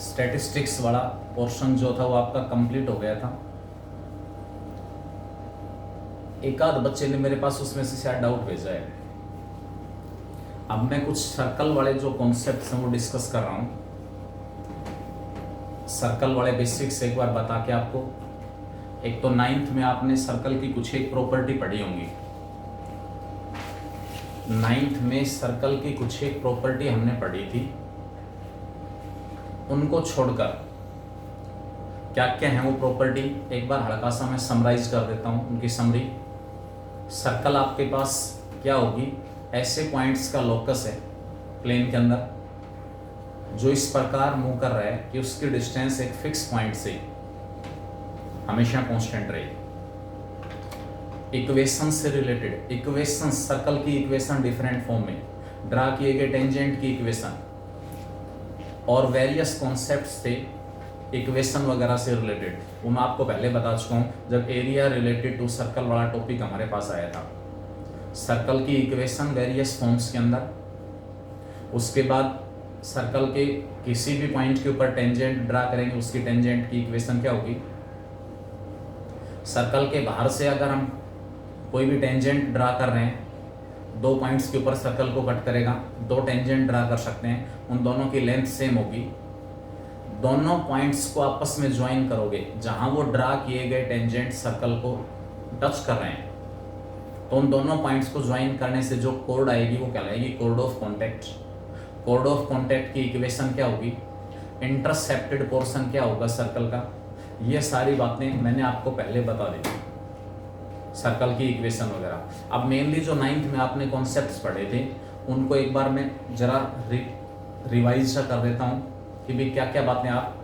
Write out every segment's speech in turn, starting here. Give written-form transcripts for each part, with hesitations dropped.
Statistics वाला portion जो था वो आपका कंप्लीट हो गया था। एक आध बच्चे ने मेरे पास उसमें से शायद डाउट भेजा है। अब मैं कुछ सर्कल वाले जो कॉन्सेप्ट्स हैं वो डिस्कस कर रहा हूँ। सर्कल वाले बेसिक्स एक बार बता के आपको, एक तो 9th में आपने सर्कल की कुछ एक प्रॉपर्टी पढ़ी होंगी। 9th में सर्कल की कुछ एक प्रॉपर्टी हमने पढ़ी थी, उनको छोड़कर क्या क्या है वो प्रॉपर्टी एक बार हल्का सा मैं समराइज कर देता हूँ उनकी समरी। सर्कल आपके पास क्या होगी, ऐसे पॉइंट्स का लोकस है प्लेन के अंदर जो इस प्रकार मूव कर रहा है कि उसकी डिस्टेंस एक फिक्स पॉइंट से हमेशा कांस्टेंट रहेगी। इक्वेशन से रिलेटेड इक्वेशन, सर्कल की इक्वेशन डिफरेंट फॉर्म में ड्रा किए गए टेंजेंट की इक्वेशन और वेरियस कॉन्सेप्ट्स थे इक्वेशन वगैरह से रिलेटेड, वो मैं आपको पहले बता चुका हूँ जब एरिया रिलेटेड टू सर्कल वाला टॉपिक हमारे पास आया था। सर्कल की इक्वेशन वेरियस फॉर्म्स के अंदर, उसके बाद सर्कल के किसी भी पॉइंट के ऊपर टेंजेंट ड्रा करेंगे उसकी टेंजेंट की इक्वेशन क्या होगी। सर्कल के बाहर से अगर हम कोई भी टेंजेंट ड्रा कर रहे हैं, दो पॉइंट्स के ऊपर सर्कल को कट करेगा, दो टेंजेंट ड्रा कर सकते हैं, उन दोनों की लेंथ सेम होगी। दोनों पॉइंट्स को आपस में ज्वाइन करोगे, जहां वो ड्रा किए गए टेंजेंट सर्कल को टच कर रहे हैं, तो उन दोनों पॉइंट्स को ज्वाइन करने से जो कोड आएगी वो कहलाएगी कोड ऑफ कॉन्टैक्ट। कोड ऑफ कॉन्टैक्ट की इक्वेशन क्या होगी, इंटरसेप्टेड पोर्शन क्या होगा सर्कल का, ये सारी बातें मैंने आपको पहले बता दी, सर्कल की इक्वेशन वगैरह। अब मेनली जो 9th में आपने कॉन्सेप्ट्स पढ़े थे उनको एक बार मैं जरा रिवाइज कर देता हूँ कि भाई क्या क्या बातें आप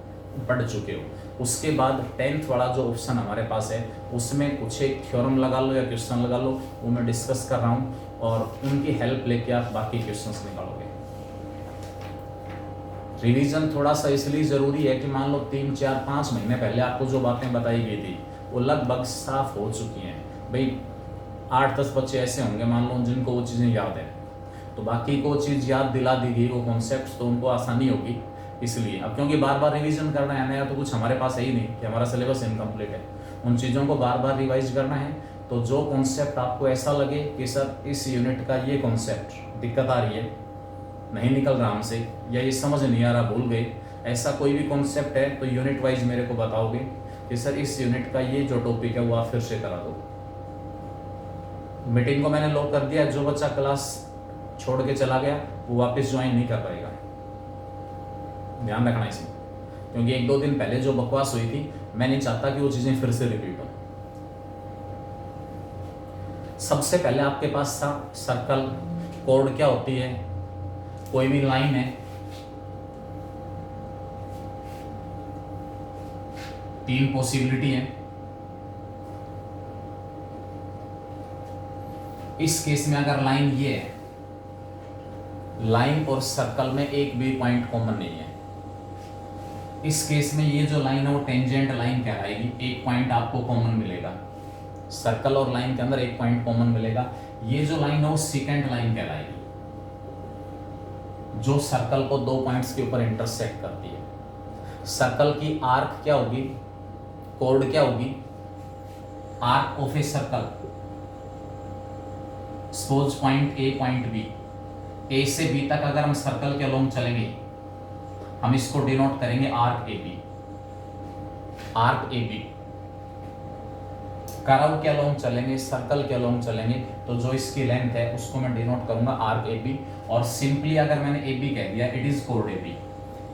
पढ़ चुके हो। उसके बाद 10th वाला जो ऑप्शन हमारे पास है उसमें कुछ एक थ्योरम लगा लो या क्वेश्चन लगा लो, वो मैं डिस्कस कर रहा हूँ और उनकी हेल्प लेके आप बाकी क्वेश्चंस निकालोगे। रिवीजन थोड़ा सा इसलिए ज़रूरी है कि मान लो 3, 4, 5 महीने पहले आपको जो बातें बताई गई थी वो लगभग साफ हो चुकी हैं। भाई 8-10 बच्चे ऐसे होंगे मान लो जिनको वो चीज़ें याद है, तो बाकी को चीज़ याद दिला दी गई वो कॉन्सेप्ट, तो उनको आसानी होगी। इसलिए अब क्योंकि बार बार रिवीजन करना है नया, तो कुछ हमारे पास है ही नहीं कि हमारा सिलेबस इनकम्प्लीट है, उन चीज़ों को बार बार रिवाइज करना है। तो जो कॉन्सेप्ट आपको ऐसा लगे कि सर इस यूनिट का ये कॉन्सेप्ट दिक्कत आ रही है, नहीं निकल रहा हमसे, या ये समझ नहीं आ रहा, भूल गए, ऐसा कोई भी कॉन्सेप्ट है तो यूनिट वाइज मेरे को बताओगे कि सर इस यूनिट का ये जो टॉपिक है वो आप फिर से करा दो। मीटिंग को मैंने लॉक कर दिया, जो बच्चा क्लास छोड़ के चला गया वो वापस ज्वाइन नहीं कर पाएगा, ध्यान रखना इसी, क्योंकि 1-2 दिन पहले जो बकवास हुई थी मैं नहीं चाहता कि वो चीजें फिर से रिपीट हो। सबसे पहले आपके पास था सर्कल, कोड क्या होती है, कोई भी लाइन है, तीन पॉसिबिलिटी है। इस केस में अगर लाइन ये है, लाइन और सर्कल में एक भी पॉइंट कॉमन नहीं है, इस केस में ये जो लाइन है वो टेंजेंट लाइन कहलाएगी, एक पॉइंट आपको कॉमन मिलेगा। सर्कल और लाइन के अंदर एक पॉइंट कॉमन मिलेगा, ये जो लाइन है वो सेकेंड लाइन कहलाएगी, जो सर्कल को दो पॉइंट्स के ऊपर इंटरसेक्ट करती है। सर्कल की आर्क क्या होगी, कोड क्या होगी, arc of a circle, suppose point A point B, A से बी तक अगर हम सर्कल के अलोंग चलेंगे हम इसको डिनोट करेंगे arc A B. Arc A B curve के अलोंग चलेंगे, सर्कल के अलोंग चलेंगे, तो जो इसकी लेंथ है उसको मैं डिनोट करूंगा आर्क ए बी। और सिंपली अगर मैंने ए बी कह दिया, इट इज कोड ए बी।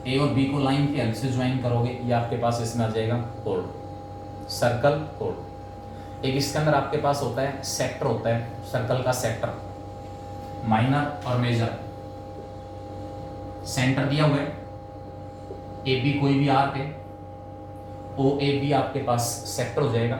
ए और बी को लाइन की हेल्प से ज्वाइन करोगे, ये आपके पास इसमें आ जाएगा कोड, सर्कल कोड। एक इसके अंदर आपके पास होता है सेक्टर, होता है सर्कल का सेक्टर, माइनर और मेजर। सेंटर दिया हुआ है, ए बी कोई भी आर्क है, ओ ए बी आपके पास सेक्टर हो जाएगा।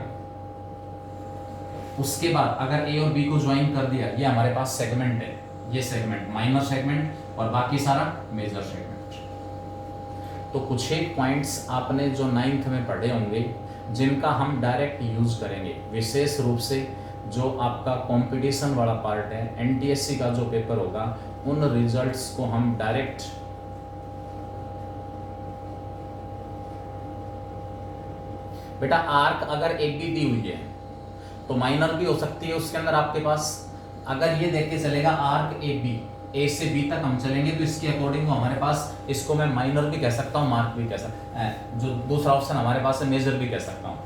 उसके बाद अगर ए और बी को ज्वाइन कर दिया, ये हमारे पास सेगमेंट है, ये सेगमेंट माइनर सेगमेंट और बाकी सारा मेजर सेगमेंट। तो कुछ एक पॉइंट्स आपने जो 9th में पढ़े होंगे जिनका हम डायरेक्ट यूज करेंगे, विशेष रूप से जो आपका कंपटीशन वाला पार्ट है, एनटीएससी का जो पेपर होगा, उन रिजल्ट्स को हम डायरेक्ट बेटा आर्क अगर एक भी दी हुई है तो माइनर भी हो सकती है उसके अंदर आपके पास। अगर ये देख के चलेगा आर्क ए बी, ए से बी तक हम चलेंगे तो इसके अकॉर्डिंग हमारे पास इसको मैं माइनर भी कह सकता हूँ, मार्क भी कह सकता हूँ, जो दूसरा ऑप्शन हमारे पास है मेजर भी कह सकता हूँ।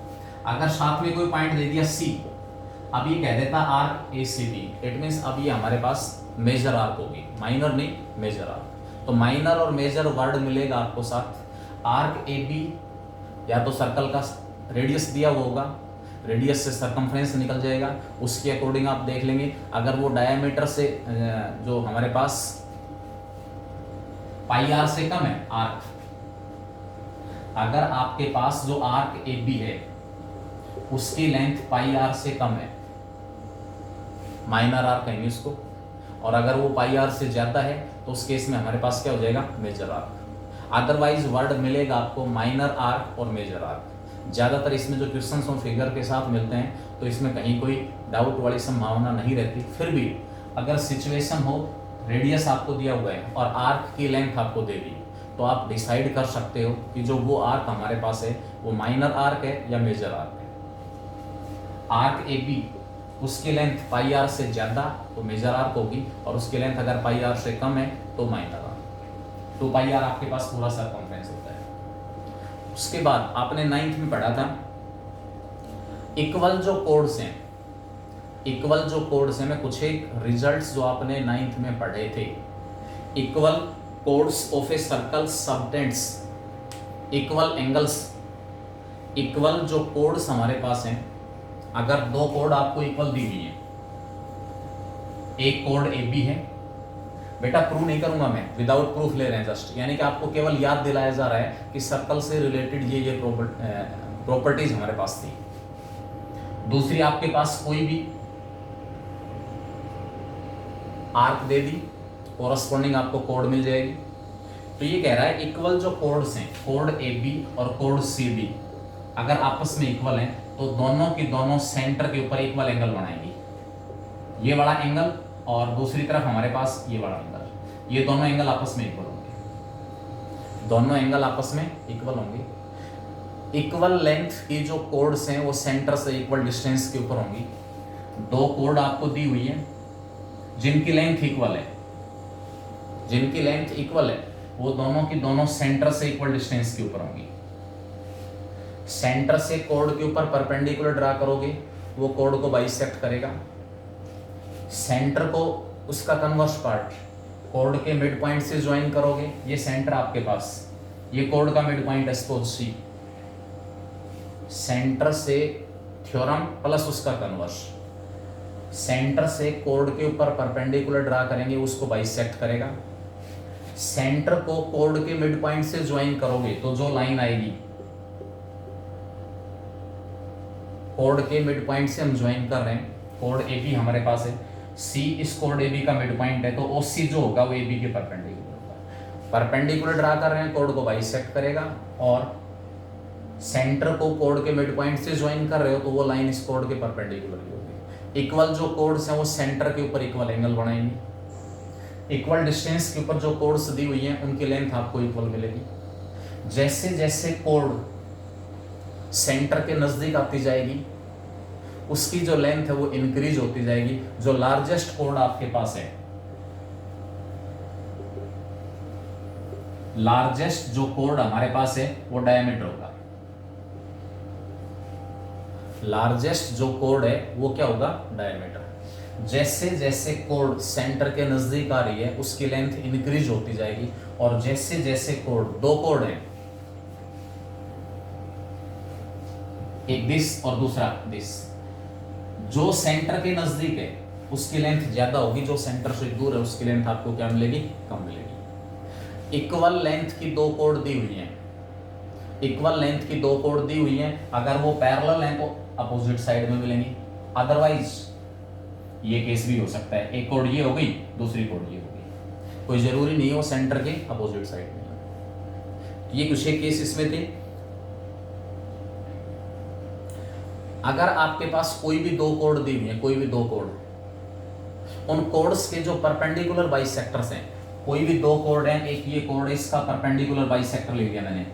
अगर साथ में कोई पॉइंट दे दिया सी, अब ये कह देता arc A C B, it means अब ये हमारे पास मेजर आर्क होगी, माइनर नहीं मेजर आर्क। तो माइनर और मेजर वर्ड मिलेगा आपको साथ। आर्क ए बी या तो सर्कल का रेडियस दिया हुआ होगा, रेडियस से सरकमफ्रेंस निकल जाएगा, उसके अकॉर्डिंग आप देख लेंगे। अगर वो डायमीटर से जो हमारे पास पाई आर से कम है आर्क, अगर आपके पास जो आर्क ए बी है उसकी लेंथ पाई आर से कम है, माइनर आर्क कहेंगे उसको, और अगर वो पाई आर से ज्यादा है तो उस केस में हमारे पास क्या हो जाएगा, मेजर आर्क। अदरवाइज वर्ड मिलेगा आपको माइनर आर्क और मेजर आर्क। ज़्यादातर इसमें जो क्वेश्चंस और फिगर के साथ मिलते हैं तो इसमें कहीं कोई डाउट वाली संभावना नहीं रहती। फिर भी अगर सिचुएशन हो, रेडियस आपको दिया हुआ है और आर्क की लेंथ आपको दे दी, तो आप डिसाइड कर सकते हो कि जो वो आर्क हमारे पास है वो माइनर आर्क है या मेजर आर्क है। आर्क ए बी उसकी लेंथ पाई आर से ज़्यादा तो मेजर आर्क होगी, और उसकी लेंथ अगर पाई आर से कम है तो माइनर आर्क। 2 पाई आर आपके पास पूरा सरकमफ्रेंस होता है। उसके बाद आपने 9th में पढ़ा था इक्वल जो कोड्स हैं, इक्वल जो कोड्स हैं, मैं कुछ एक रिजल्ट्स जो आपने 9th में पढ़े थे। Equal codes of a circle subtends, equal angles, equal जो कोड्स हमारे पास हैं, अगर 2 कोड आपको इक्वल दी हुई है, एक कोड ए बी है, बेटा प्रूव नहीं करूंगा मैं, विदाउट प्रूफ ले रहे हैं जस्ट, यानी कि आपको केवल याद दिलाया जा रहा है कि सर्कल से रिलेटेड ये प्रॉपर्टीज हमारे पास थी। दूसरी आपके पास कोई भी आर्क दे दी, कोरस्पॉन्डिंग आपको कोड मिल जाएगी। तो ये कह रहा है इक्वल जो कोड्स हैं, कोड ए बी और कोड सी बी, अगर आपस में इक्वल हैं तो दोनों की दोनों सेंटर के ऊपर इक्वल एंगल बनाएंगी। ये बड़ा एंगल और दूसरी तरफ हमारे पास ये बड़ा एंगल, ये दोनों एंगल आपस में इक्वल होंगे, दोनों एंगल आपस में इक्वल होंगे। इक्वल लेंथ की जो कोड्स हैं वो सेंटर से इक्वल डिस्टेंस के ऊपर होंगी। 2 कोड आपको दी हुई है जिनकी लेंथ इक्वल है, जिनकी लेंथ इक्वल है वो दोनों की दोनों सेंटर से इक्वल डिस्टेंस के ऊपर होंगी। सेंटर से कोड के ऊपर परपेंडिकुलर ड्रा करोगे, वो कोड को बाइसेक्ट करेगा। सेंटर को उसका कन्वर्स पार्ट कोड के मिड पॉइंट से ज्वाइन करोगे, ये सेंटर आपके पास, ये कोड का मिड पॉइंट है सपोज सी। सेंटर से थ्योरम प्लस उसका कन्वर्स, सेंटर से कोड के ऊपर परपेंडिकुलर ड्रा करेंगे, उसको बाइसेक्ट करेगा। सेंटर को कोड के मिड पॉइंट से ज्वाइन करोगे तो जो लाइन आएगी, कोड के मिड पॉइंट से हम ज्वाइन कर रहे हैं, कोड ए बी हमारे पास है, सी इस कोड ए बी का मिड पॉइंट है, तो ओ सी जो होगा वो ए बी के परपेंडिकुलर होगा। परपेंडिकुलर ड्रा कर रहे हैं, कोड को बाइसेक्ट करेगा, और सेंटर को कोड के मिड पॉइंट से ज्वाइन कर रहे हो तो वो लाइन इस कोड के परपेंडिकुलर होगी। इक्वल जो कोड्स हैं वो सेंटर के ऊपर इक्वल एंगल बनाएंगे। इक्वल डिस्टेंस के ऊपर जो कोड्स दी हुई हैं उनकी लेंथ आपको इक्वल मिलेगी। जैसे जैसे कोड सेंटर के नजदीक आती जाएगी उसकी जो लेंथ है वो इंक्रीज होती जाएगी। जो लार्जेस्ट कोड आपके पास है, लार्जेस्ट जो कोड हमारे पास है वो डायमीटर होगा। लार्जेस्ट जो कोड है वो क्या होगा, डायमीटर। जैसे जैसे कोड सेंटर के नजदीक आ रही है उसकी लेंथ इंक्रीज होती जाएगी, और जैसे जैसे कोड, 2 कोड है, एक दिस और दूसरा दिस, जो सेंटर के नजदीक है उसकी लेंथ ज्यादा होगी, जो सेंटर से दूर है उसकी लेंथ आपको क्या मिलेगी, कम मिलेगी। इक्वल लेंथ की 2 कोड दी हुई हैं, इक्वल लेंथ की 2 कोड दी हुई हैं, अगर वो पैरेलल हैं तो अपोजिट साइड में मिलेंगी। अदरवाइज ये केस भी हो सकता है, एक कोड ये हो गई, दूसरी कोड ये हो गई, कोई जरूरी नहीं हो सेंटर के अपोजिट साइड में। ये कुछ एक केस इसमें थे। अगर आपके पास कोई भी 2 कोड दी हुई है, कोई भी 2 कोड, उन कोड्स के जो परपेंडिकुलर बाइसेक्टर्स हैं, कोई भी 2 कोड हैं, एक ये कोड है, इसका परपेंडिकुलर बाइसेक्टर ले लिया मैंने,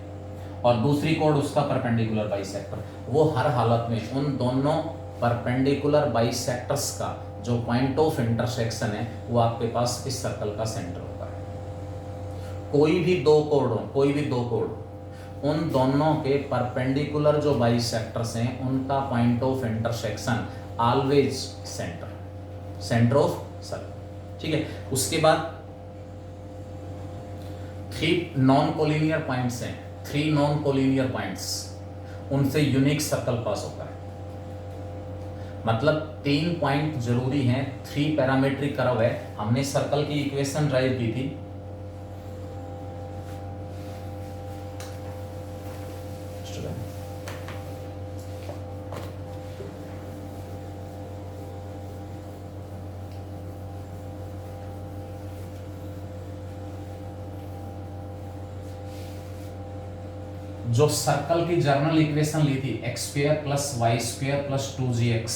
और दूसरी कोड उसका परपेंडिकुलर बाइसेक्टर। वो हर हालत में उन दोनों परपेंडिकुलर बाइसेक्टर्स का जो पॉइंट ऑफ इंटरसेक्शन है वो आपके पास इस सर्कल का सेंटर होगा। कोई भी दो कोड उन दोनों के परपेंडिकुलर जो बाइसेक्टर्स हैं उनका point of intersection always centre of circle. ठीक है, उसके बाद 3 नॉन कोलिनियर पॉइंट्स हैं, 3 नॉन कोलिनियर पॉइंट्स, उनसे यूनिक सर्कल पास होता है। मतलब 3 पॉइंट जरूरी हैं, 3 पैरामीट्रिक कर्व है। हमने सर्कल की इक्वेशन ड्राइव की थी, जो सर्कल की जर्नल इक्वेशन ली थी x² + y² + 2gx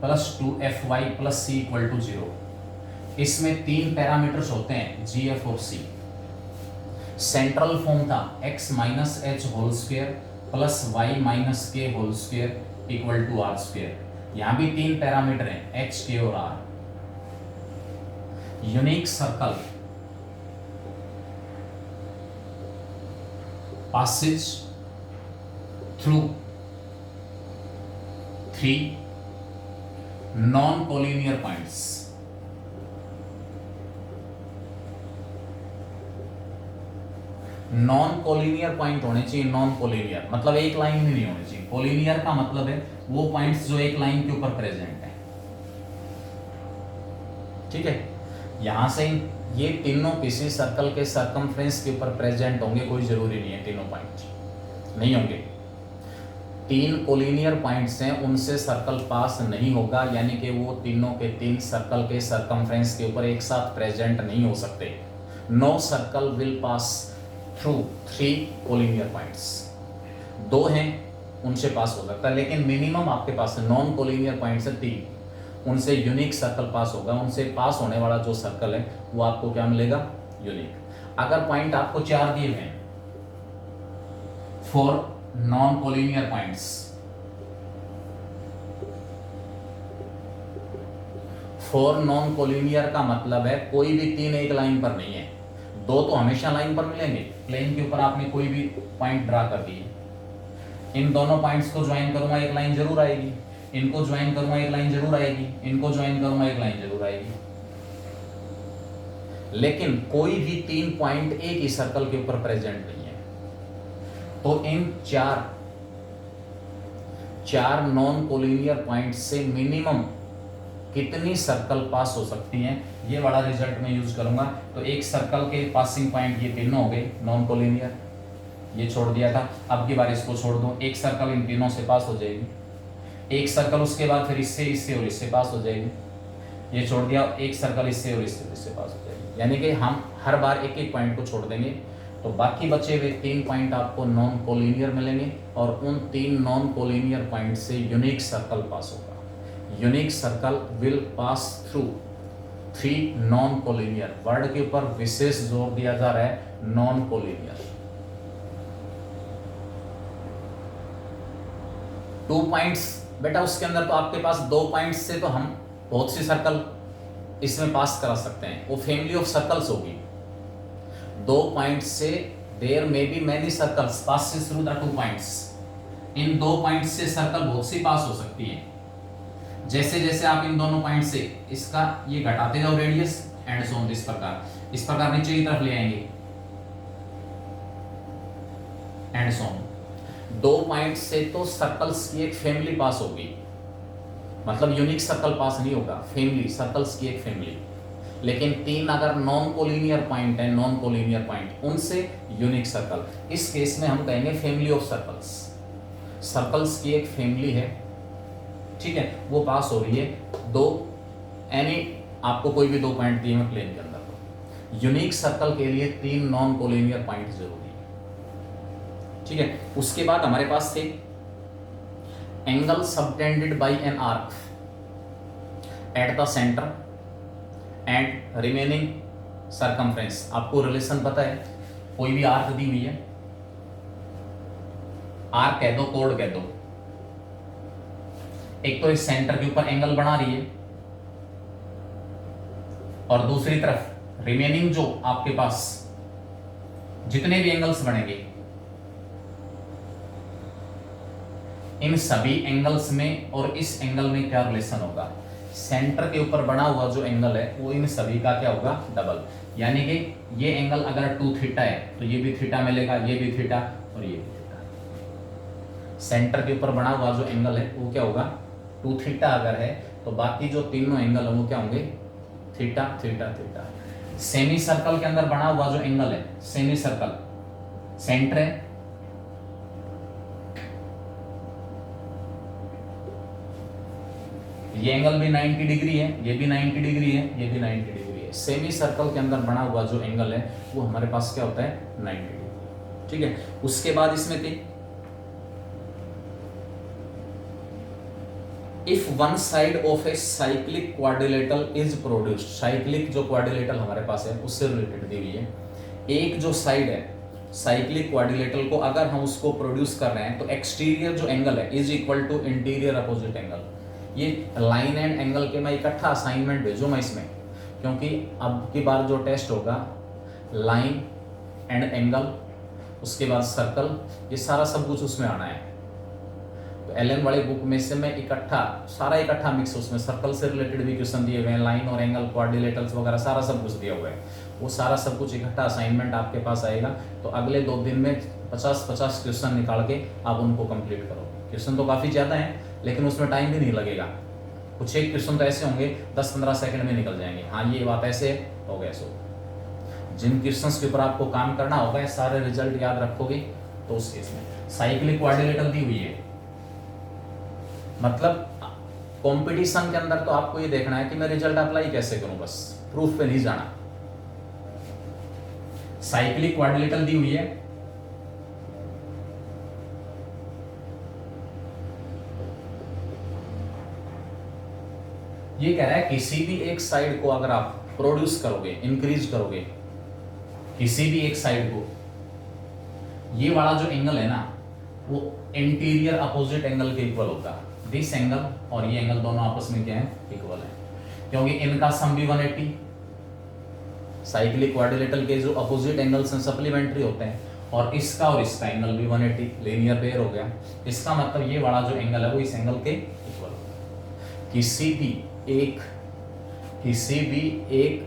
+ 2fy + c = 0। इसमें 3 पैरामीटर्स होते हैं g, f और c। सेंट्रल फॉर्म था x - h whole square + y - k whole square = r²। यहां भी 3 पैरामीटर हैं h, k और r। Unique circle passes through 3 non-collinear points। Non collinear point होने चाहिए, नॉन कोलिनियर मतलब एक लाइन में नहीं होने चाहिए। कोलिनियर का मतलब है वो पॉइंट्स जो एक लाइन के ऊपर प्रेजेंट है। ठीक है, यहां से ये तीनों किसी सर्कल के सर्कमफ्रेंस के ऊपर प्रेजेंट होंगे, कोई जरूरी नहीं है तीनों पॉइंट नहीं होंगे। 3 कोलिनियर पॉइंट्स हैं, उनसे सर्कल पास नहीं होगा, यानी कि वो तीनों के 3 सर्कल के सर्कमफ्रेंस के ऊपर एक साथ प्रेजेंट नहीं हो सकते। No circle will pass through 3 collinear points. 2 हैं उनसे पास हो सकता है, लेकिन मिनिमम आपके पास नॉन कोलिनियर पॉइंट्स है 3, उनसे यूनिक सर्कल पास होगा। उनसे पास होने वाला जो सर्कल है वो आपको क्या मिलेगा, यूनिक। अगर पॉइंट आपको 4 दिए हुए हैं, 4 non collinear points, 4 non collinear का मतलब है कोई भी 3 एक लाइन पर नहीं है। 2 तो हमेशा लाइन पर मिलेंगे, प्लेन के ऊपर आपने कोई भी पॉइंट ड्रा कर दिए, इन दोनों पॉइंट्स को ज्वाइन करूंगा एक लाइन जरूर आएगी, इनको ज्वाइन करूंगा एक लाइन जरूर आएगी, इनको ज्वाइन करूंगा एक लाइन जरूर आएगी। लेकिन कोई भी 3 पॉइंट एक ही सर्कल के ऊपर प्रेजेंट नहीं है। तो इन 4 नॉन कोलिनियर पॉइंट से मिनिमम कितनी सर्कल पास हो सकती हैं, ये वाला रिजल्ट मैं यूज करूंगा। तो एक सर्कल के पासिंग पॉइंट ये तीनों हो गए नॉन कोलिनियर, ये छोड़ दिया था। अब की बार इसको छोड़ दो, एक सर्कल इन तीनों से पास हो जाएगी, एक सर्कल उसके बाद फिर इससे और इससे पास हो जाएगी, ये छोड़ दिया, एक सर्कल इससे और इससे पास हो जाएगी। यानी कि हम हर बार एक एक पॉइंट को छोड़ देंगे, तो बाकी बचे हुए 3 पॉइंट आपको नॉन कोलिनियर मिलेंगे, और उन 3 नॉन कोलिनियर पॉइंट से यूनिक सर्कल पास होगा। Unique circle will pass through 3 non collinear, word के ऊपर विशेष जोर दिया जा रहा है, नॉन कोलिनियर। 2 पॉइंट्स बेटा उसके अंदर तो आपके पास 2 पॉइंट्स से तो हम बहुत सी सर्कल इसमें पास करा सकते हैं, वो फैमिली ऑफ सर्कल्स होगी। 2 पॉइंट्स से there may be many circles passes through the 2 points. इन 2 पॉइंट्स से सर्कल बहुत सी पास हो सकती है। जैसे जैसे आप इन दोनों पॉइंट से इसका ये घटाते जाओ रेडियस एंड सो ऑन, इस प्रकार नीचे की तरफ ले आएंगे एंड सो ऑन। 2 पॉइंट से तो सर्कल्स की एक फैमिली पास होगी, मतलब यूनिक सर्कल पास नहीं होगा, फैमिली सर्कल्स की एक फैमिली। लेकिन 3 अगर नॉन कोलिनियर पॉइंट है, नॉन कोलिनियर पॉइंट, उनसे यूनिक सर्कल, इस केस में हम कहेंगे फैमिली ऑफ सर्कल्स। सर्कल्स की एक फैमिली है, ठीक है, वो पास हो रही है 2 एनी, आपको कोई भी 2 पॉइंट दिए हैं प्लेन के अंदर। यूनिक सर्कल के लिए 3 नॉन कोलिनियर पॉइंट जरूरी है। ठीक है, उसके बाद हमारे पास थे angle subtended bye an arc at the centre and remaining circumference. आपको रिलेशन पता है, कोई भी आर्क दी हुई है, आर कह दो, कोड कह दो। एक तो इस सेंटर के ऊपर एंगल बना रही है, और दूसरी तरफ रिमेनिंग जो आपके पास जितने भी एंगल्स बनेंगे, इन सभी एंगल्स में और इस एंगल में क्या रिलेशन होगा, सेंटर के ऊपर बना हुआ जो एंगल है वो इन सभी का क्या होगा, डबल। यानी कि ये एंगल अगर 2 थीटा है तो ये भी थीटा मिलेगा, ये भी थीटा और ये भी थीटा। सेंटर के ऊपर बना हुआ जो एंगल है वो क्या होगा, 2 थीटा अगर है तो बाकी जो तीनों एंगल है वो क्या होंगे, theta theta theta. Semi circle के अंदर बना हुआ जो एंगल है, सेमी सर्कल सेंटर है, ये एंगल भी 90 डिग्री है, ये भी 90 डिग्री है, ये भी 90 डिग्री है। सेमी सर्कल के अंदर बना हुआ जो एंगल है वो हमारे पास क्या होता है, 90 डिग्री। ठीक है, उसके बाद इसमें थी if one side of a cyclic quadrilateral is produced, cyclic जो क्वाड्रिलेटरल हमारे पास है उससे रिलेटेड दी हुई है। एक जो साइड है साइक्लिक क्वाड्रिलेटरल को अगर हम उसको प्रोड्यूस कर रहे हैं तो एक्सटीरियर जो एंगल है is equal to interior opposite angle. ये लाइन एंड एंगल के मैं इकट्ठा असाइनमेंट भेजूंगा इसमें, क्योंकि अब की बार जो टेस्ट होगा लाइन एंड एंगल, उसके बाद सर्कल, ये सारा सब कुछ उसमें आना है। तो एलएन वाले बुक में से मैं सारा इकट्ठा मिक्स, उसमें सर्कल से रिलेटेड भी क्वेश्चन दिए हुए हैं, लाइन और एंगल क्वाड्रिलेटरल्स वगैरह सारा सब कुछ दिया हुआ है। वो सारा सब कुछ इकट्ठा असाइनमेंट आपके पास आएगा, तो अगले 2 दिन में 50-50 क्वेश्चन निकाल के आप उनको कंप्लीट करो। क्वेश्चन तो काफ़ी ज़्यादा हैं लेकिन उसमें टाइम भी नहीं लगेगा। कुछ एक क्वेश्चन तो ऐसे होंगे 10-15 सेकंड में निकल जाएंगे, हाँ ये बात ऐसे हो गया। सो जिन क्वेश्चंस के ऊपर आपको काम करना होगा, सारे रिजल्ट याद रखोगे तो उस केस में साइक्लिक क्वाड्रिलेटरल दी हुई है। मतलब कंपटीशन के अंदर तो आपको ये देखना है कि मैं रिजल्ट अप्लाई कैसे करूं, बस प्रूफ पे नहीं जाना। साइक्लिक क्वाड्रिलेटरल दी हुई है, ये कह रहा है किसी भी एक साइड को अगर आप प्रोड्यूस करोगे, इंक्रीज करोगे किसी भी एक साइड को, ये वाला जो एंगल है ना वो इंटीरियर अपोजिट एंगल के इक्वल होता है। दिस एंगल और ये एंगल दोनों आपस में क्या है, इक्वल है, क्योंकि इनका सम भी 180। साइक्लिक क्वाड्रिलेटरल के जो अपोजिट एंगल्स हैं सप्लीमेंट्री होते हैं, और इसका एंगल भी 180 लीनियर पेयर हो गया। इसका मतलब ये वाला जो एंगल है वो इस एंगल के इक्वल होगा। किसी भी एक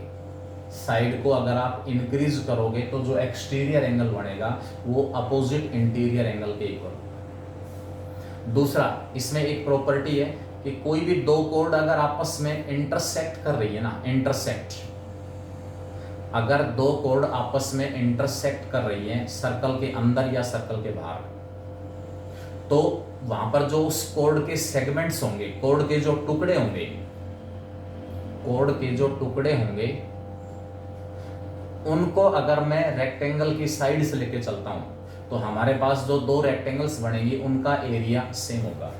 साइड को अगर आप इंक्रीज करोगे तो जो एक्सटीरियर एंगल बनेगा वो अपोजिट इंटीरियर एंगल के इक्वल होगा। दूसरा, इसमें एक प्रॉपर्टी है कि कोई भी 2 कोड अगर आपस में इंटरसेक्ट कर रही है ना, अगर 2 कोड आपस में इंटरसेक्ट कर रही हैं सर्कल के अंदर या सर्कल के बाहर, तो वहां पर जो उस कोड के सेगमेंट्स होंगे, कोड के जो टुकड़े होंगे उनको अगर मैं रेक्टेंगल की साइड से लेके चलता हूं तो हमारे पास जो 2 रेक्टेंगल्स बनेंगी उनका एरिया सेम होगा।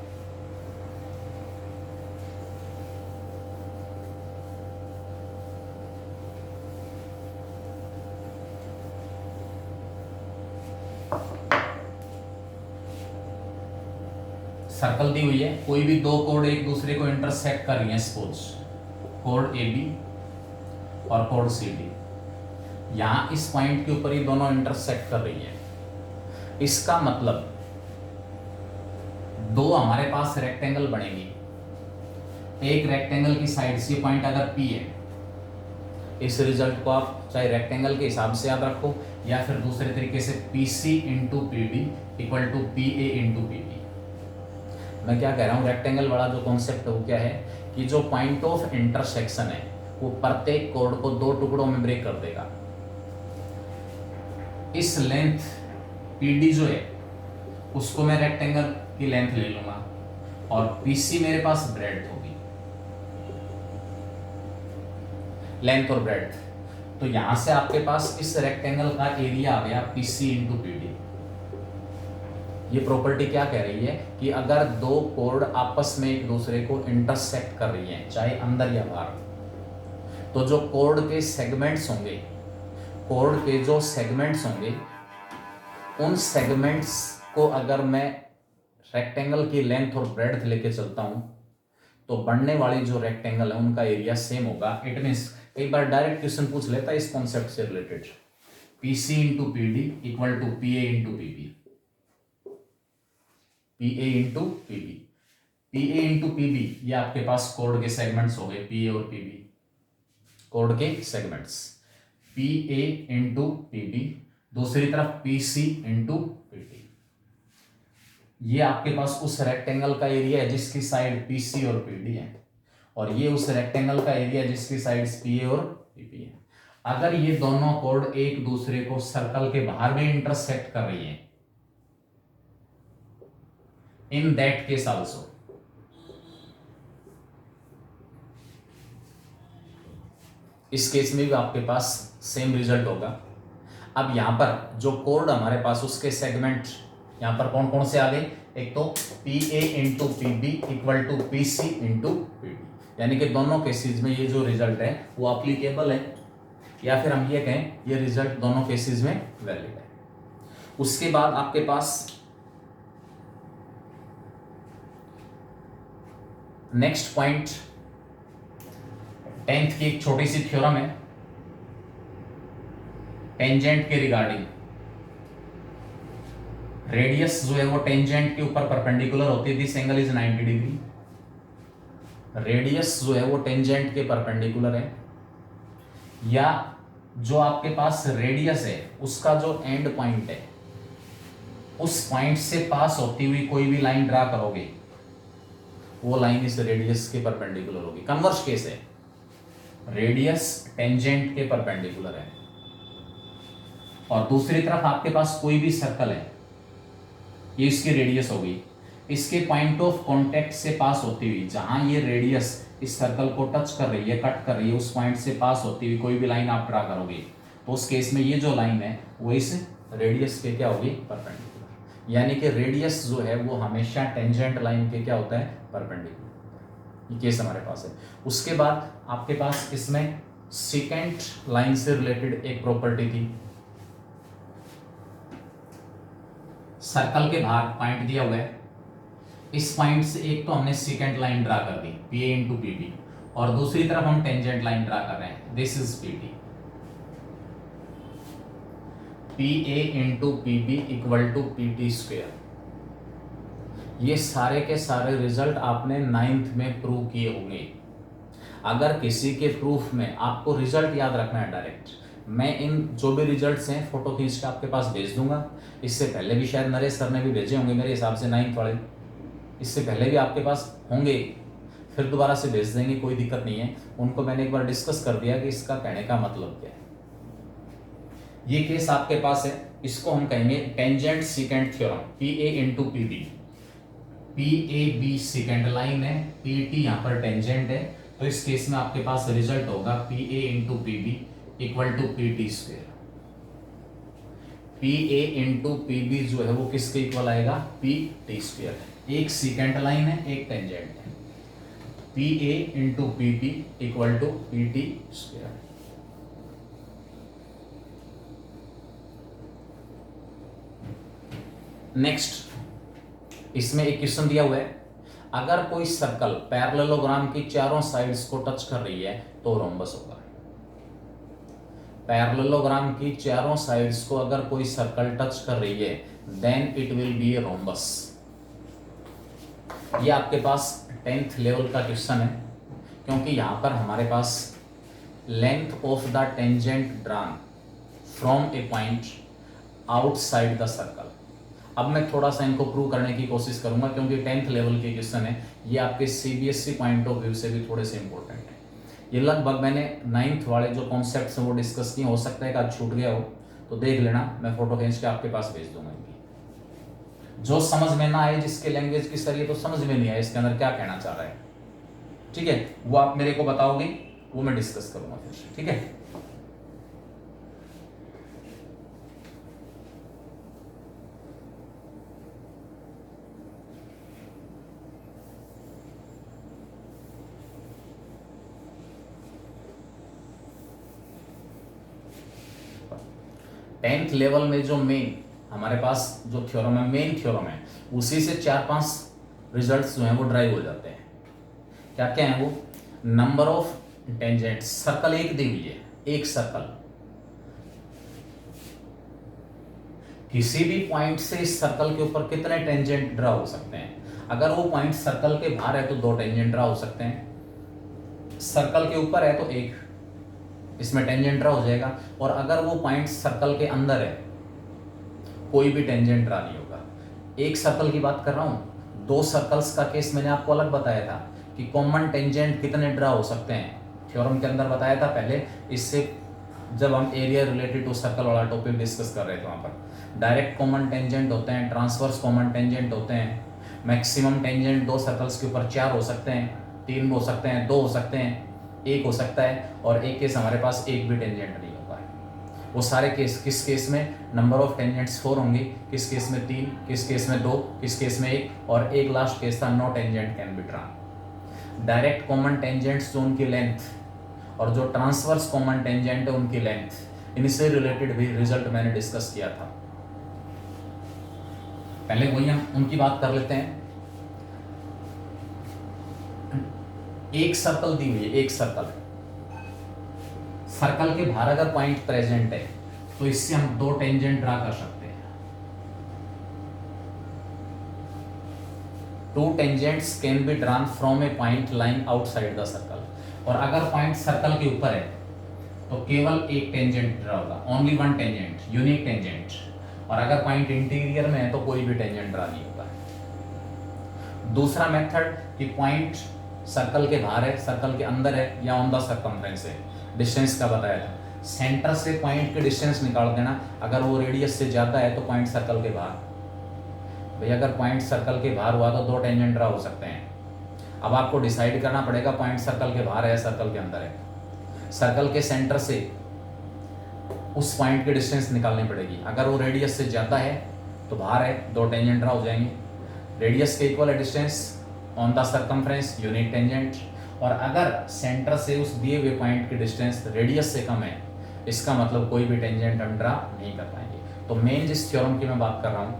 सर्कल दी हुई है, कोई भी 2 कोड एक दूसरे को इंटरसेक्ट कर रही हैं, सपोज कोड ए बी और कोड सी डी, यहां इस पॉइंट के ऊपर ये दोनों इंटरसेक्ट कर रही हैं। इसका मतलब 2 हमारे पास रेक्टेंगल बनेंगी, एक रेक्टेंगल की साइड से पॉइंट अगर पी है, इस रिजल्ट को आप चाहे रेक्टेंगल के हिसाब से याद रखो या फिर दूसरे तरीके से P C into P D equal to P A into P D. मैं क्या कह रहा हूँ, रेक्टेंगल वाला जो कॉन्सेप्ट है वो क्या है कि जो पॉइंट ऑफ इंटरसेक्शन है वो प्रत्येक कोड को 2 टुकड़ों में ब्रेक कर देगा। इस लेंथ पीडी जो है उसको मैं रेक्टेंगल की लेंथ ले लूंगा और पीसी मेरे पास ब्रेड्थ होगी, लेंथ और ब्रेड्थ। तो यहां से आपके पास इस रेक्टेंगल का एरिया आ गया पीसी इंटू पीडी। ये प्रॉपर्टी क्या कह रही है कि अगर 2 कोड आपस में एक दूसरे को इंटरसेक्ट कर रही हैं चाहे अंदर या बाहर, तो जो कोड के सेगमेंट्स होंगे, उन सेगमेंट्स को अगर मैं रेक्टेंगल की लेंथ और ब्रेड्थ लेके चलता हूं तो बनने वाली जो रेक्टेंगल है उनका एरिया सेम होगा। इट मीन्स कई बार डायरेक्ट क्वेश्चन पूछ लेता है इस कॉन्सेप्ट से related, PC into PD equal to PA into PB, PA into PB, PA into PB ये आपके पास कोड के सेगमेंट्स हो गए, पीए और पीबी कोड के सेगमेंट्स, पीए इंटू पीबी, दूसरी तरफ पीसी इंटू पीडी। ये आपके पास उस रेक्टेंगल का एरिया है जिसकी साइड पीसी और पीडी है, और ये उस रेक्टेंगल का एरिया जिसकी साइड पीए और पीबी है। अगर ये दोनों कोड एक दूसरे को सर्कल के बाहर भी इंटरसेक्ट कर रही है, इन दैट केस आल्सो, इस केस में भी आपके पास सेम रिजल्ट होगा। अब यहां पर जो कोड हमारे पास उसके सेगमेंट यहां पर कौन कौन से आ गए, एक तो P A into P B equal to P C into P D, यानी कि दोनों केसेस में ये जो रिजल्ट है वो अप्लीकेबल है, या फिर हम ये कहें ये रिजल्ट दोनों केसेस में वैलिड है। उसके बाद आपके पास नेक्स्ट पॉइंट 10th की एक छोटी सी थ्योरम है टेंजेंट के रिगार्डिंग। रेडियस जो है वो टेंजेंट के ऊपर परपेंडिकुलर होती है, this angle is 90 degree. Radius जो है वो टेंजेंट के परपेंडिकुलर है, या जो आपके पास रेडियस है उसका जो एंड पॉइंट है उस पॉइंट से पास होती हुई कोई भी लाइन ड्रा करोगे वो लाइन इस रेडियस के परपेंडिकुलर होगी। कन्वर्स केस है, रेडियस टेंजेंट के परपेंडिकुलर है, और दूसरी तरफ आपके पास कोई भी सर्कल है, ये इसकी रेडियस होगी, इसके पॉइंट ऑफ कांटेक्ट से पास होती हुई, जहां ये रेडियस इस सर्कल को टच कर रही है, कट कर रही है, उस पॉइंट से पास होती हुई कोई भी लाइन आप ड्रा करोगे तो उस केस में ये जो लाइन है वो इस रेडियस के क्या होगी, परपेंडिकुलर। यानी कि रेडियस जो है वो हमेशा टेंजेंट लाइन के क्या होता है, परपेंडिकुलर। ये केस हमारे पास है। उसके बाद आपके पास इसमें सेकेंड लाइन से रिलेटेड एक प्रॉपर्टी थी, सर्कल के बाहर पॉइंट दिया हुआ है, इस पॉइंट से एक तो हमने सेकेंड लाइन ड्रा कर दी P A into P B, और दूसरी तरफ हम टेंजेंट लाइन ड्रा कर रहे हैं, this is P T. P A into P B equal to P T square. ये सारे के सारे रिजल्ट आपने 9th में प्रूव किए होंगे। अगर किसी के प्रूफ में आपको रिजल्ट याद रखना है डायरेक्ट, मैं इन जो भी रिजल्ट्स हैं फोटो खींच के आपके पास भेज दूंगा। इससे पहले भी शायद नरेश सर ने भी भेजे होंगे मेरे हिसाब से 9th वाले, इससे पहले भी आपके पास होंगे, फिर दोबारा से भेज देंगे, कोई दिक्कत नहीं है। उनको मैंने एक बार डिस्कस कर दिया कि इसका कहने का मतलब क्या है। ये केस आपके पास है, इसको हम कहेंगे tangent secant theorem, P A into P B. P A B second line है, पी टी यहाँ पर टेंजेंट है, तो इस केस में आपके पास रिजल्ट होगा P A into P B equal to P T square. P A into P B जो है वो किसके इक्वल आएगा, पी टी स्क्वेयर। एक सेकेंड लाइन है, एक टेंजेंट है, P A into P B equal to P T square. Next इसमें एक क्वेश्चन दिया हुआ है, अगर कोई सर्कल पैरेललोग्राम की चारों साइड्स को टच कर रही है तो रोम्बस होगा। पैरेललोग्राम की चारों साइड्स को अगर कोई सर्कल टच कर रही है then it will be a rhombus. ये आपके पास 10th लेवल का क्वेश्चन है, क्योंकि यहां पर हमारे पास length of the tangent drawn from a point outside the circle. अब मैं थोड़ा सा इनको प्रूव करने की कोशिश करूंगा, क्योंकि 10th लेवल के क्वेश्चन है, ये आपके सीबीएसई पॉइंट ऑफ व्यू से भी थोड़े से इंपॉर्टेंट है। ये लगभग मैंने 9th वाले जो कॉन्सेप्ट्स हैं वो डिस्कस किए, हो सकता है कि आज छूट गया हो तो देख लेना, मैं फोटो खींच के आपके पास भेज दूंगा इनकी। जो समझ में ना आए, जिसके लैंग्वेज की सर ये तो समझ में नहीं आया इसके अंदर क्या कहना चाह रहा है, ठीक है, वो आप मेरे को बताओगे, वो मैं डिस्कस करूंगा फिर, ठीक है। टेंथ लेवल में जो मेन हमारे पास जो थ्योरम है, मेन थ्योरम है, उसी से 4-5 रिजल्ट्स जो हैं वो ड्राइव हो जाते हैं। क्या क्या है वो? नंबर ऑफ टेंजेंट्स, सर्कल एक दी हुई है, एक सर्कल, किसी भी पॉइंट से इस सर्कल के ऊपर कितने टेंजेंट ड्रा हो सकते हैं। अगर वो पॉइंट सर्कल के बाहर है तो 2 टेंजेंट ड्रा हो सकते हैं, सर्कल के ऊपर है तो 1, इसमें टेंजेंट ड्रा हो जाएगा। और अगर वो पॉइंट सर्कल के अंदर है, कोई भी टेंजेंट ड्रा नहीं होगा। एक सर्कल की बात कर रहा हूं, 2 सर्कल्स का केस मैंने आपको अलग बताया था कि कॉमन टेंजेंट कितने ड्रा हो सकते हैं, थ्योरम के अंदर बताया था पहले। इससे जब हम एरिया रिलेटेड टू सर्कल वाला टॉपिक डिस्कस कर रहे थे, वहां पर डायरेक्ट कॉमन टेंजेंट होते हैं, ट्रांसवर्स कॉमन टेंजेंट होते हैं, मैक्सिमम टेंजेंट 2 सर्कल्स के ऊपर 4 हो सकते हैं, 3 हो सकते हैं, 2 हो सकते हैं, 1 हो सकता है, और एक केस हमारे पास एक भी टेंजेंट नहीं होगा। वो सारे केस, किस केस में नंबर ऑफ टेंजेंट्स 4 होंगे, किस केस में 3, किस केस में 2, किस केस में 1, और एक लास्ट केस था no tangent can be drawn. Direct common tangents जो उनकी लेंथ, और जो ट्रांसवर्स कॉमन टेंजेंट है उनकी लेंथ, इनसे रिलेटेड भी रिजल्ट मैंने डिस्कस किया था। पहले वही हम उनकी बात कर लेते हैं। एक सर्कल दी हुई है, एक सर्कल, सर्कल के बाहर अगर पॉइंट प्रेजेंट है तो इससे हम 2 टेंजेंट ड्रा कर सकते हैं। 2 tangents can be drawn from a point lying outside the circle. और अगर पॉइंट सर्कल के ऊपर है तो केवल एक टेंजेंट ड्रा होगा, ओनली 1 टेंजेंट, यूनिक टेंजेंट। और अगर पॉइंट इंटीरियर में है तो कोई भी टेंजेंट ड्रा नहीं होगा। दूसरा मेथड कि पॉइंट सर्कल के बाहर है, सर्कल के अंदर है, या ऑन द सर्कमफ्रेंस है, डिस्टेंस का बताया था। सेंटर से पॉइंट के डिस्टेंस निकाल देना, अगर वो रेडियस से ज्यादा है तो पॉइंट सर्कल के बाहर। भाई अगर पॉइंट सर्कल के बाहर हुआ तो 2 टेंजेंट ड्रा हो सकते हैं। अब आपको डिसाइड करना पड़ेगा पॉइंट सर्कल के बाहर है, सर्कल के अंदर है। सर्कल के सेंटर से उस पॉइंट की डिस्टेंस निकालनी पड़ेगी। अगर वो रेडियस से ज़्यादा है तो बाहर है, 2 टेंजेंट ड्रा हो जाएंगे। रेडियस के इक्वल है distance, on the circumference, unique tangent. और अगर सेंटर से उस दिए हुए पॉइंट की डिस्टेंस रेडियस से कम है, इसका मतलब कोई भी टेंजेंट हम ड्रा नहीं कर पाएंगे। तो मेन जिस थ्योरम की मैं बात कर रहा हूँ,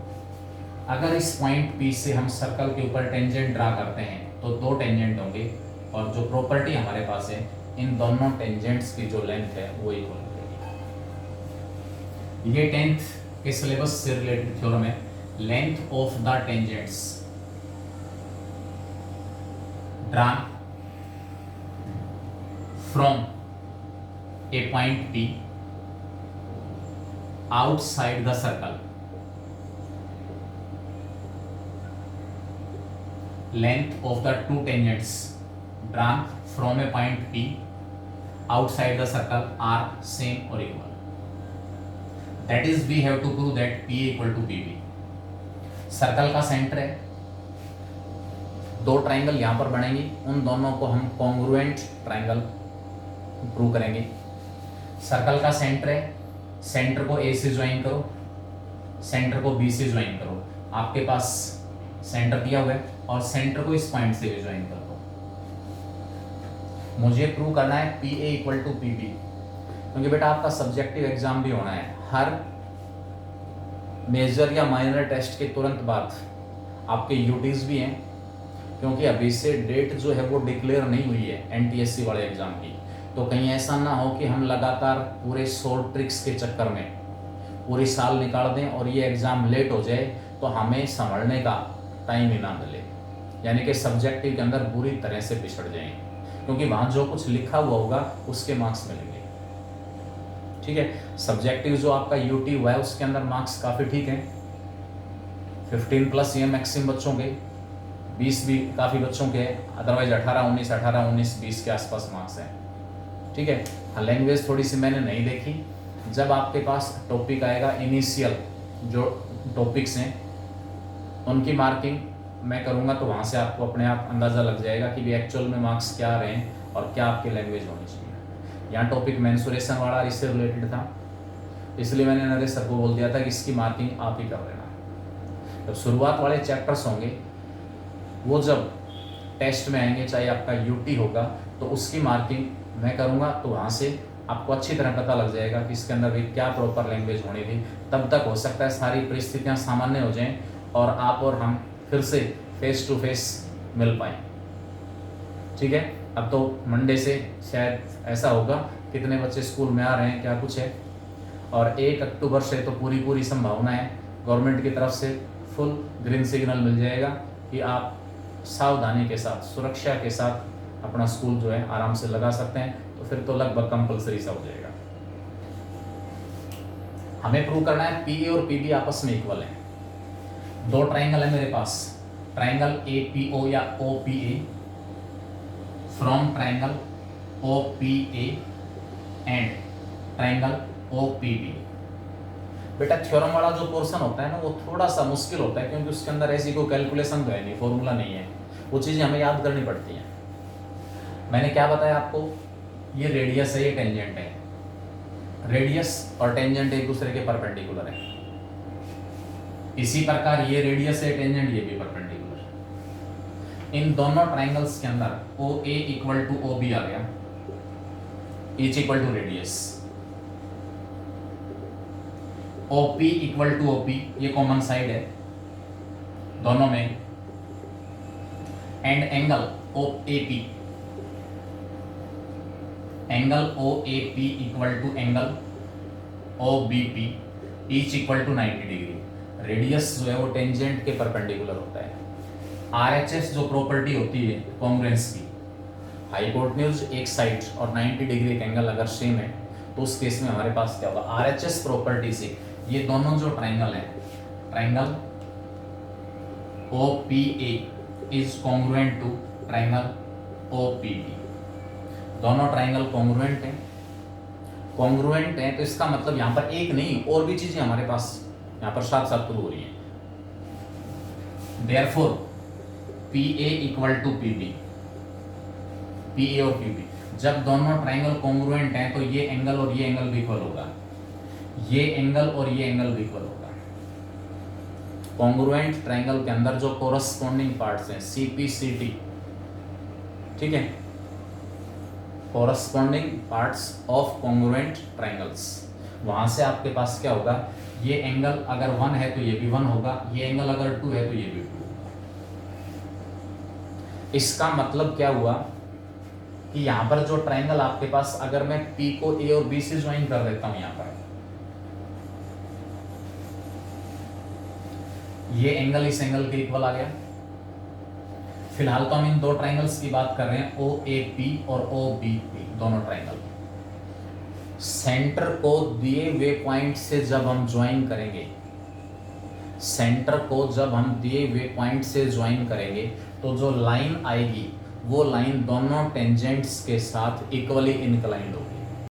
अगर इस पॉइंट P से हम सर्कल के ऊपर टेंजेंट ड्रा करते हैं तो 2 टेंजेंट होंगे, और जो प्रॉपर्टी हमारे पास है, इन दोनों टेंजेंट्स की जो लेंथ है वो इक्वल होगी। ये 10th के सिलेबस से रिलेटेड थ्योरम है। Length of the tangents drawn from a point P outside the circle, length of the 2 tangents drawn from a point P outside the circle are same or equal. That is, we have to prove that P equal to PB. Circle का centre है, 2 triangle यहां पर बनेंगे, उन दोनों को हम congruent triangle prove करेंगे। सर्कल का सेंटर है, सेंटर को A से ज्वाइन करो, सेंटर को B से ज्वाइन करो। आपके पास सेंटर दिया हुआ है, और सेंटर को इस पॉइंट से भी ज्वाइन कर दो। मुझे प्रूव करना है PA इक्वल टू PB, क्योंकि बेटा आपका सब्जेक्टिव एग्जाम भी होना है। हर मेजर या माइनर टेस्ट के तुरंत बाद आपके यूटीज भी हैं, क्योंकि अभी से डेट जो है वो डिक्लेयर नहीं हुई है NTSC वाले एग्जाम की। तो कहीं ऐसा ना हो कि हम लगातार पूरे शॉर्ट ट्रिक्स के चक्कर में पूरी साल निकाल दें और ये एग्ज़ाम लेट हो जाए तो हमें संभलने का टाइम ही ना मिले, यानी कि सब्जेक्टिव के अंदर बुरी तरह से पिछड़ जाएंगे, क्योंकि वहाँ जो कुछ लिखा हुआ होगा उसके मार्क्स मिलेंगे। ठीक है, सब्जेक्टिव जो आपका यूटी हुआ है उसके अंदर मार्क्स काफ़ी ठीक हैं, 15+ ये मैक्सिमम बच्चों के, 20 भी काफ़ी बच्चों के, अदरवाइज 18, 19 20 के आसपास मार्क्स हैं। ठीक है, हाँ लैंग्वेज थोड़ी सी मैंने नहीं देखी। जब आपके पास टॉपिक आएगा इनिशियल जो टॉपिक्स हैं उनकी मार्किंग मैं करूँगा, तो वहाँ से आपको अपने आप अंदाज़ा लग जाएगा कि भी एक्चुअल में मार्क्स क्या आ रहे हैं और क्या आपकी लैंग्वेज होनी चाहिए। यहाँ टॉपिक मेंसुरेशन वाला इससे रिलेटेड था, इसलिए मैंने नरेश सर को बोल दिया था कि इसकी मार्किंग आप ही कर लेना। जब शुरुआत वाले चैप्टर्स होंगे वो जब टेस्ट में आएंगे, चाहे आपका यूटी होगा, तो उसकी मार्किंग मैं करूँगा, तो वहाँ से आपको अच्छी तरह पता लग जाएगा कि इसके अंदर भी क्या प्रॉपर लैंग्वेज होनी थी। तब तक हो सकता है सारी परिस्थितियां सामान्य हो जाएं और आप और हम फिर से फेस टू फेस मिल पाएँ। ठीक है, अब तो मंडे से शायद ऐसा होगा, कितने बच्चे स्कूल में आ रहे हैं क्या कुछ है, और 1 अक्टूबर से तो पूरी संभावना है गवर्नमेंट की तरफ से फुल ग्रीन सिग्नल मिल जाएगा कि आप सावधानी के साथ, सुरक्षा के साथ अपना स्कूल जो है आराम से लगा सकते हैं। तो फिर तो लगभग कंपलसरी सा हो जाएगा। हमें प्रूव करना है पीए और पीबी आपस में इक्वल है। दो ट्राइंगल है मेरे पास, ट्राइंगल एपीओ या OPA from triangle OPA and triangle OPB. बेटा थ्योरम वाला जो पोर्शन होता है ना वो थोड़ा सा मुश्किल होता है, क्योंकि उसके अंदर ऐसी कोई कैलकुलेशन तो है नहीं, फॉर्मूला नहीं है, वो चीज़ें हमें याद करनी पड़ती हैं। मैंने क्या बताया आपको, ये रेडियस है, ये टेंजेंट है। रेडियस और टेंजेंट एक दूसरे के परपेंडिकुलर है। इसी प्रकार ये रेडियस है, टेंजेंट ये भी परपेंडिकुलर है। इन दोनों ट्राइंगल्स के अंदर O A equal to O B आ गया, each equal to radius. OP equal to OP, ये कॉमन साइड है दोनों में, and angle OAP, angle OAP equal to angle OBP, each equal to 90 degree. Radius जो है वो टेंजेंट के परपेंडिकुलर होता है। RHS जो प्रॉपर्टी होती है कॉन्ग्रुएंस की, हाइपोटेन्यूज एक साइड और 90 डिग्री का एंगल अगर सेम है तो उस केस में हमारे पास क्या होगा, RHS प्रॉपर्टी से ये दोनों जो ट्राइंगल है, triangle OPA is congruent to triangle OPB। दोनों ट्राइंगल कॉन्ग्रुएंट हैं, कॉन्ग्रुएंट हैं तो इसका मतलब यहाँ पर एक नहीं और भी चीजें हमारे पास यहाँ पर साथ साथ प्रूव हो रही हैं। Therefore PA equal to PB, PA और PB जब दोनों ट्राइंगल कॉन्ग्रुएंट हैं तो ये एंगल और ये एंगल भी इक्वल होगा, ये एंगल और ये एंगल भी इक्वल होगा। कॉन्ग्रुएंट ट्राइंगल के अंदर जो कोरस्पॉन्डिंग पार्ट्स हैं CPCT, ठीक है, corresponding parts of congruent triangles, वहां से आपके पास क्या होगा, ये एंगल अगर 1 है तो ये भी 1 होगा, ये एंगल अगर 2 है तो ये भी 2 होगा। इसका मतलब क्या हुआ कि यहां पर जो ट्राइंगल आपके पास, अगर मैं P को A और B से ज्वाइन कर देता हूं, यहां पर ये एंगल इस एंगल के इक्वल आ गया। फिलहाल तो हम इन दो ट्राइंगल्स की बात कर रहे हैं, OAP और OBP दोनों ट्राइंगल। सेंटर को दिए हुए पॉइंट से जब हम ज्वाइन करेंगे, सेंटर को जब हम दिए हुए पॉइंट से ज्वाइन करेंगे तो जो लाइन आएगी वो लाइन दोनों टेंजेंट्स के साथ इक्वली इंक्लाइंड होगी।